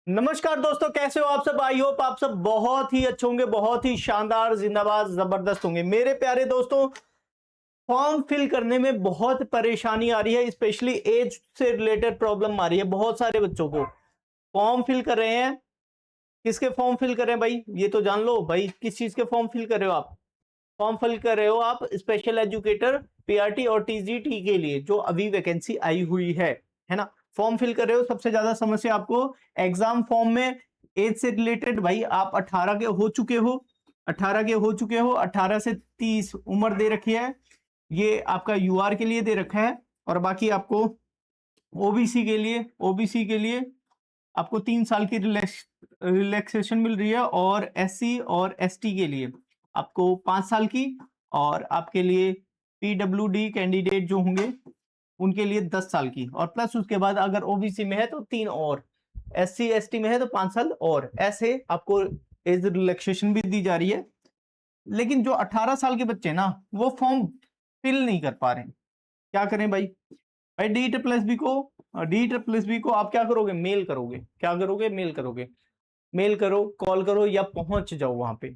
नमस्कार दोस्तों, कैसे हो आप सब। आई होप आप सब बहुत ही अच्छे होंगे, बहुत ही शानदार, जिंदाबाद, जबरदस्त होंगे। मेरे प्यारे दोस्तों, फॉर्म फिल करने में बहुत परेशानी आ रही है, स्पेशली एज से रिलेटेड प्रॉब्लम आ रही है बहुत सारे बच्चों को। फॉर्म फिल कर रहे हैं, किसके फॉर्म फिल कर रहे हैं भाई, ये तो जान लो भाई। किस चीज के फॉर्म फिल कर रहे हो आप? फॉर्म फिल कर रहे हो आप स्पेशल एजुकेटर, पीआरटी और टीजीटी के लिए, जो अभी वैकेंसी आई हुई है ना। फॉर्म फिल कर रहे हो, सबसे ज्यादा समस्या आपको एग्जाम फॉर्म में एज से रिलेटेड। भाई आप 18 के हो चुके हो, 18 के हो चुके हो, 18 से 30 उम्र दे रखी है। ये आपका यूआर के लिए दे रखा है। और बाकी आपको ओबीसी के लिए आपको 3 साल की रिलैक्सेशन मिल रही है। और एससी और एसटी के लिए आपको 5 साल की। और आपके लिए पीडब्ल्यूडी कैंडिडेट जो होंगे उनके लिए 10 साल की। और प्लस उसके बाद अगर ओबीसी में है तो 3 और, एससी एसटी में है तो 5 साल और, ऐसे आपको एज रिलैक्सेशन भी दी जा रही है। लेकिन जो 18 साल के बच्चे ना, वो फॉर्म फिल नहीं कर पा रहे हैं। क्या करें भाई? भाई डी ट्रिपल एस बी को, आप क्या करोगे? मेल करोगे। क्या करोगे? मेल करोगे। मेल करो, कॉल करो, या पहुंच जाओ वहां पे,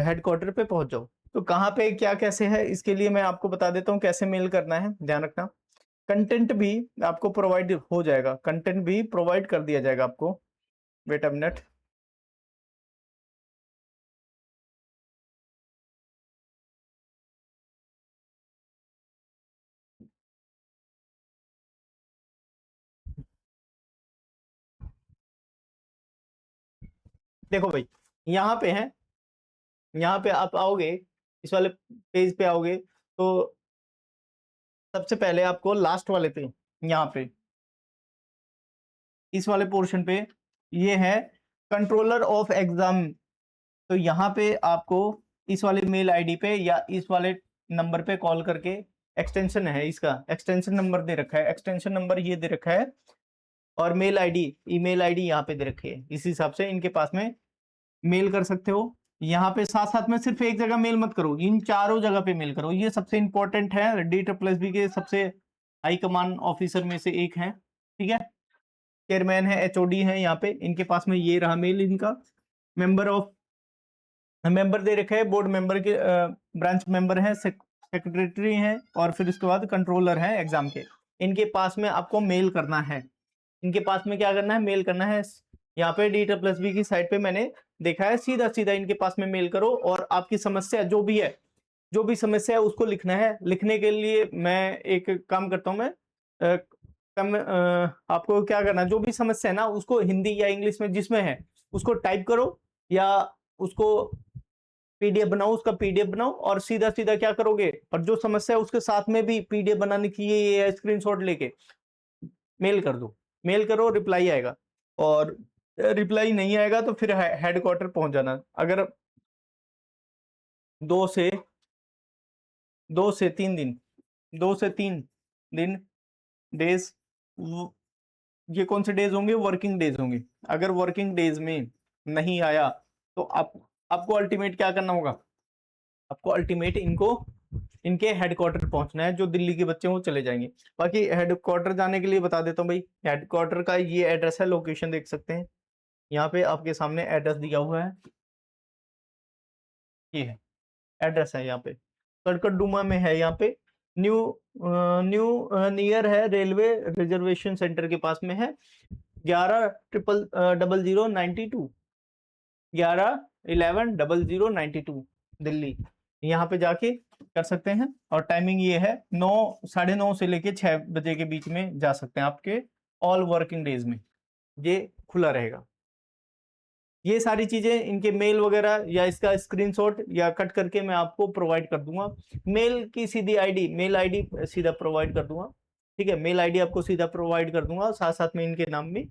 हेडक्वार्टर पे पहुंच जाओ। तो कहाँ पे क्या कैसे है, इसके लिए मैं आपको बता देता हूँ कैसे मेल करना है, ध्यान रखना। कंटेंट भी आपको प्रोवाइड हो जाएगा, कंटेंट भी प्रोवाइड कर दिया जाएगा आपको। Wait a minute. देखो भाई, यहाँ पे है, यहाँ पे आप आओगे, इस वाले पेज पे आओगे तो सबसे पहले आपको लास्ट वाले पे, यहाँ पे इस वाले पोर्शन पे ये है कंट्रोलर ऑफ एग्जाम। तो यहाँ पे आपको इस वाले मेल आईडी पे या इस वाले नंबर पे कॉल करके, एक्सटेंशन है इसका, एक्सटेंशन नंबर दे रखा है, एक्सटेंशन नंबर ये दे रखा है। और मेल आईडी, ईमेल आईडी यहाँ पे दे रखी है। इस हिसाब से इनके पास में मेल कर सकते हो। यहाँ पे साथ साथ में सिर्फ एक जगह मेल मत करो, इन चारों जगह पे मेल करो। ये सबसे इंपॉर्टेंट है, डी ट्रिपल एस बी के सबसे हाई कमांड ऑफिसर में से एक है, ठीक है। चेयरमैन है, एचओडी है यहाँ पे, इनके पास में ये रहा मेल इनका। मेंबर दे रखे हैं, बोर्ड मेंबर के, ब्रांच मेंबर है, सेक्रेटरी है, और फिर उसके बाद कंट्रोलर है एग्जाम के। इनके पास में आपको मेल करना है। इनके पास में क्या करना है? मेल करना है। यहाँ पे डी ट्रिपल एस बी की साइट पे मैंने देखा है, सीधा सीधा इनके पास में मेल करो और आपकी समस्या जो भी है, जो भी समस्या है उसको लिखना है। लिखने के लिए मैं एक काम करता हूँ, मैं आपको क्या करना है, जो भी समस्या है ना उसको हिंदी या इंग्लिश में जिसमें है उसको टाइप करो, या उसको पीडीएफ बनाओ, उसका पीडीएफ बनाओ और सीधा सीधा क्या करोगे, और जो समस्या है उसके साथ में भी पीडीएफ बनाने की ये स्क्रीनशॉट लेके मेल कर दो। मेल करो, रिप्लाई आएगा। और रिप्लाई नहीं आएगा तो फिर हेडक्वार्टर पहुंच जाना। अगर 2 से 2 से 3 दिन, 2 से 3 दिन डेज, ये कौन से डेज होंगे? वर्किंग डेज होंगे। अगर वर्किंग डेज में नहीं आया तो आपको अल्टीमेट क्या करना होगा? आपको अल्टीमेट इनको, इनके हेडक्वार्टर पहुंचना है। जो दिल्ली के बच्चे हैं वो चले जाएंगे। बाकी हेडक्वार्टर जाने के लिए बता देता हूँ भाई, हेडक्वार्टर का ये एड्रेस है, लोकेशन देख सकते हैं यहाँ पे आपके सामने एड्रेस दिया हुआ है। ये है एड्रेस, है यहाँ पे कड़कड़ डुमा में है, यहाँ पे न्यू न्यू नियर है, रेलवे रिजर्वेशन सेंटर के पास में है। 110092, 110092 दिल्ली। यहाँ पे जाके कर सकते हैं। और टाइमिंग ये है, 9, 9:30 से लेके 6 बजे के बीच में जा सकते हैं आपके ऑल वर्किंग डेज में, ये खुला रहेगा। ये सारी चीजें इनके मेल वगैरह या इसका स्क्रीनशॉट या कट करके मैं आपको प्रोवाइड कर दूंगा। मेल की सीधी आईडी, मेल आईडी सीधा प्रोवाइड कर दूंगा, ठीक है। मेल आईडी आपको सीधा प्रोवाइड कर दूंगा, साथ साथ में इनके नाम भी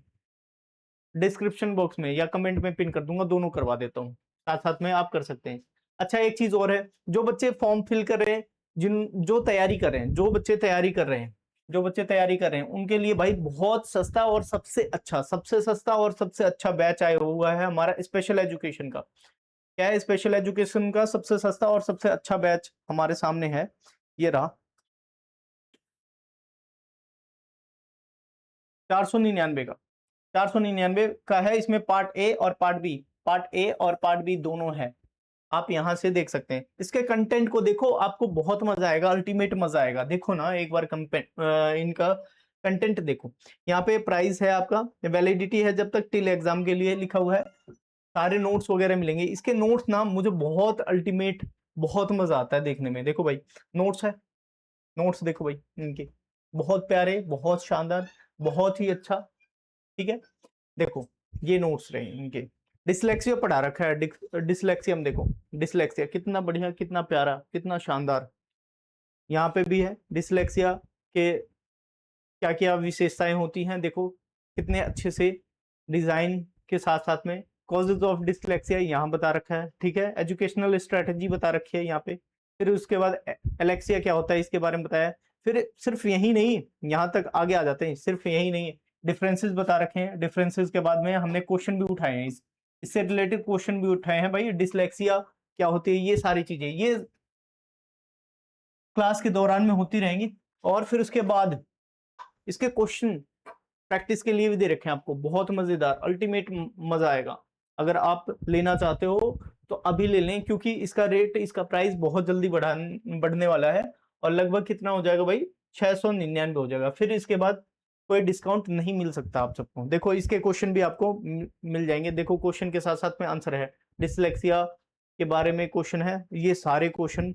डिस्क्रिप्शन बॉक्स में या कमेंट में पिन कर दूंगा, दोनों करवा देता हूँ। साथ साथ में आप कर सकते हैं। अच्छा, एक चीज और है, जो बच्चे फॉर्म फिल कर रहे हैं, जो तैयारी कर रहे हैं, जो बच्चे तैयारी कर रहे हैं, जो बच्चे तैयारी कर रहे हैं, उनके लिए भाई बहुत सस्ता और सबसे सस्ता और सबसे अच्छा बैच आया हुआ है हमारा स्पेशल एजुकेशन का। क्या है? स्पेशल एजुकेशन का सबसे सस्ता और सबसे अच्छा बैच हमारे सामने है, ये रहा। 499 का 499 का है। इसमें पार्ट ए और पार्ट बी दोनों है। आप यहाँ से देख सकते हैं। इसके कंटेंट को देखो, आपको बहुत मजा आएगा, अल्टीमेट मजा आएगा। देखो ना एक बार इनका कंटेंट देखो। यहाँ पे प्राइस है आपका, वैलिडिटी है जब तक टिल एग्जाम के लिए लिखा हुआ है। सारे नोट्स वगैरह मिलेंगे। इसके नोट्स ना मुझे बहुत अल्टीमेट, बहुत मजा आता है देखने में। देखो भाई नोट्स है, नोट्स देखो भाई इनके, बहुत प्यारे, बहुत शानदार, बहुत ही अच्छा। ठीक है, देखो ये नोट्स रहे इनके। डिसलेक्सिया पढ़ा रखा है, डिसलेक्सिया में देखो, डिसलेक्सिया कितना बढ़िया, कितना प्यारा, कितना शानदार। यहाँ पे भी है डिसलेक्सिया के क्या क्या विशेषताएं होती हैं, देखो कितने अच्छे से डिजाइन के साथ साथ में। कॉजेज ऑफ डिसलेक्सिया यहाँ बता रखा है। ठीक है, एजुकेशनल स्ट्रेटजी बता रखी है यहाँ पे। फिर उसके बाद एलेक्सिया क्या होता है इसके बारे में बताया। फिर सिर्फ यही नहीं, यहाँ तक आगे आ जाते हैं, सिर्फ यही नहीं, डिफरेंसेस बता रखे हैं। डिफरेंसेस के बाद में हमने क्वेश्चन भी उठाए हैं, इससे रिलेटेड क्वेश्चन भी उठाए हैं भाई। डिसलेक्सिया क्या होती है, ये सारी चीजें ये क्लास के दौरान में होती रहेंगी। और फिर उसके बाद इसके क्वेश्चन प्रैक्टिस के लिए भी दे रखे हैं आपको, बहुत मजेदार, अल्टीमेट मजा आएगा। अगर आप लेना चाहते हो तो अभी ले लें, क्योंकि इसका रेट, इसका प्राइस बहुत जल्दी बढ़ने वाला है। और लगभग कितना हो जाएगा भाई, 699 हो जाएगा। फिर इसके बाद कोई डिस्काउंट नहीं मिल सकता आप सबको। देखो इसके क्वेश्चन भी आपको मिल जाएंगे। देखो क्वेश्चन के साथ साथ में आंसर है, डिसलेक्सिया के बारे में क्वेश्चन है। ये सारे क्वेश्चन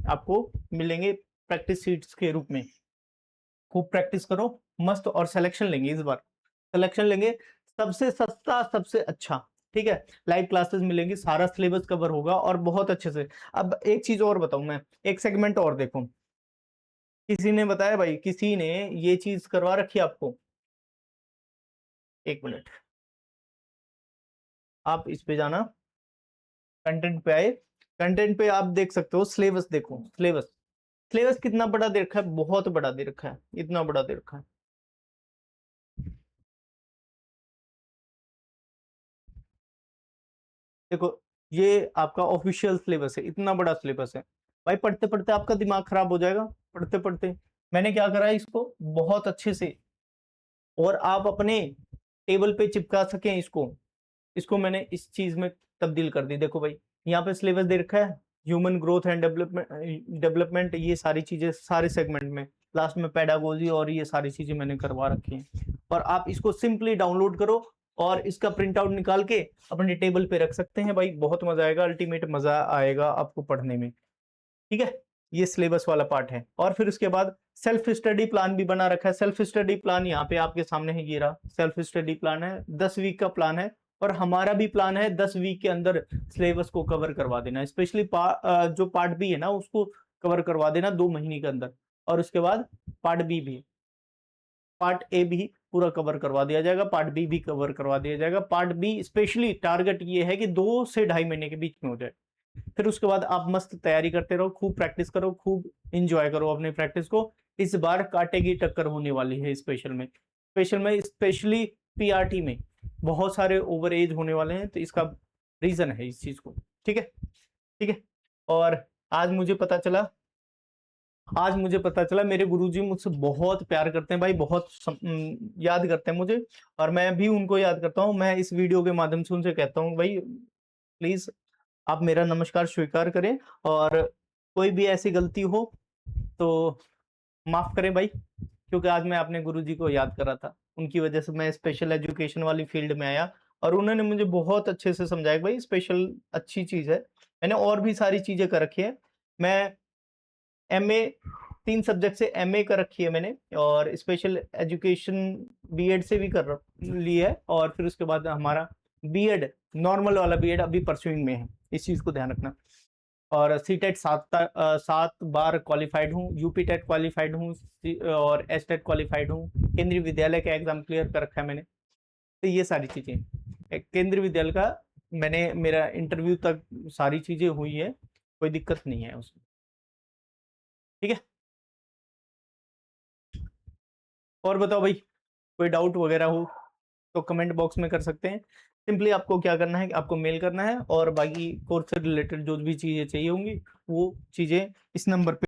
आपको मिलेंगे प्रैक्टिस शीट्स के रूप में। खूब प्रैक्टिस करो मस्त, और सिलेक्शन लेंगे इस बार, सिलेक्शन लेंगे सबसे सस्ता, सबसे अच्छा। ठीक है, लाइव क्लासेस मिलेंगी, सारा सिलेबस कवर होगा और बहुत अच्छे से। अब एक चीज और बताऊं मैं, एक सेगमेंट और देखो। किसी ने बताया भाई, किसी ने ये चीज करवा रखी है आपको, एक मिनट आप इस पे जाना, कंटेंट पे आए। कंटेंट पे आप देख सकते हो सिलेबस, देखो सिलेबस, सिलेबस कितना बड़ा दे रखा है, बहुत बड़ा दे रखा है, इतना बड़ा दे रखा है। देखो ये आपका ऑफिशियल सिलेबस है, इतना बड़ा सिलेबस है भाई। पढ़ते पढ़ते आपका दिमाग खराब हो जाएगा, पढ़ते पढ़ते। मैंने क्या करा है इसको बहुत अच्छे से, और आप अपने टेबल पे चिपका सकें इसको, इसको मैंने इस चीज में तब्दील कर दी। देखो भाई यहाँ पे सिलेबस दे रखा है, ह्यूमन ग्रोथ एंड डेवलपमेंट, ये सारी चीजें सारे सेगमेंट में, लास्ट में पेडागोजी, और ये सारी चीजें मैंने करवा रखी हैं। और आप इसको सिंपली डाउनलोड करो और इसका प्रिंट आउट निकाल के अपने टेबल पे रख सकते हैं भाई। बहुत मजा आएगा, अल्टीमेट मजा आएगा आपको पढ़ने में। ठीक है, ये सिलेबस वाला पार्ट है। और फिर उसके बाद सेल्फ स्टडी प्लान भी बना रखा है। सेल्फ स्टडी प्लान यहाँ पे आपके सामने है, ये रहा सेल्फ स्टडी प्लान है, 10 वीक का प्लान है। और हमारा भी प्लान है 10 वीक के अंदर सिलेबस को कवर करवा देना, स्पेशली जो पार्ट बी है ना उसको कवर करवा देना 2 महीने के अंदर। और उसके बाद पार्ट बी भी, पार्ट ए भी पूरा कवर करवा दिया जाएगा, पार्ट बी भी कवर करवा दिया जाएगा। पार्ट बी स्पेशली टारगेट ये है कि 2 से 2.5 महीने के बीच में हो जाए। फिर उसके बाद आप मस्त तैयारी करते रहो, खूब प्रैक्टिस करो, खूब इंजॉय करो अपनी प्रैक्टिस को। इस बार कांटे की टक्कर होने वाली है स्पेशल में स्पेशली पीआरटी में बहुत सारे ओवर एज होने वाले हैं, तो इसका रीजन है इस चीज को। ठीक है, ठीक है। और आज मुझे पता चला मेरे गुरुजी मुझसे बहुत प्यार करते हैं भाई, बहुत याद करते हैं मुझे, और मैं भी उनको याद करता हूँ। मैं इस वीडियो के माध्यम से उनसे कहता हूँ भाई प्लीज आप मेरा नमस्कार स्वीकार करें, और कोई भी ऐसी गलती हो तो माफ करें भाई, क्योंकि आज मैं अपने गुरुजी को याद कर रहा था। उनकी वजह से मैं स्पेशल एजुकेशन वाली फील्ड में आया, और उन्होंने मुझे बहुत अच्छे से समझाया भाई स्पेशल अच्छी चीज है। मैंने और भी सारी चीजें कर रखी है। मैं एमए 3 सब्जेक्ट से एमए कर रखी है मैंने, और स्पेशल एजुकेशन बीएड से भी कर ली है। और फिर उसके बाद हमारा बीएड, नॉर्मल वाला बीएड अभी परस्यूइंग में है, इस चीज को ध्यान रखना। और सी टेट 7 बार क्वालिफाइड हूँ, यूपी टेट क्वालिफाइड हूँ, और एस टेट क्वालिफाइड हूँ। केंद्रीय विद्यालय का एग्जाम क्लियर कर रखा है मैंने। तो ये सारी चीजें, केंद्रीय विद्यालय का मैंने, मेरा इंटरव्यू तक सारी चीजें हुई है, कोई दिक्कत नहीं है उसमें। ठीक है, और बताओ भाई कोई डाउट वगैरह हो तो कमेंट बॉक्स में कर सकते हैं। सिंपली आपको क्या करना है, आपको मेल करना है, और बाकी कोर्स से रिलेटेड जो भी चीजें चाहिए होंगी वो चीजें इस नंबर पे